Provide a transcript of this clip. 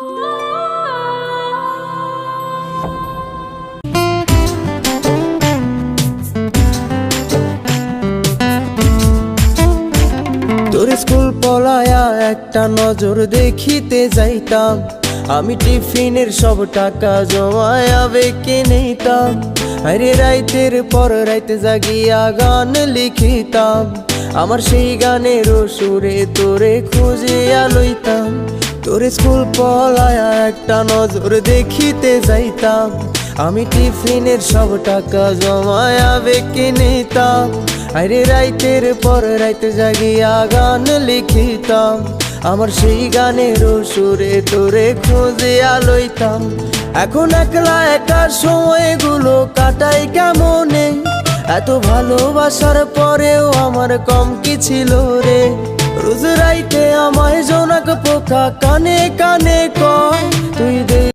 তোর স্কুল পলায়া একটা নজর দেখিতে যাইতাম, আমি টিফিনের সব টাকা জমায়া বেঁকে নিতাম। আরে রাইতের পর রাইতে জাগিয়া গান লিখিতাম, আমার সেই গানের সুরে তোরে খুঁজিয়া লইতাম। তোর স্কুল পলায়া একটা নজর দেখিতে যাইতাম, আমি টিফিনের সব টাকা জমায়া বেঁকে নিতাম। আরে রাইতের পর রাইতে জাগিয়া গান লিখিতাম, আমার সেই গানের সুরে তোরে খুঁজিয়া লইতাম। এখন একলা একা সময়গুলো কাটাই কেমনে, এত ভালোবাসার পরেও আমার কম কি ছিল রে। রোজ রাইতে আমায় জোনাক পোকা কানে কানে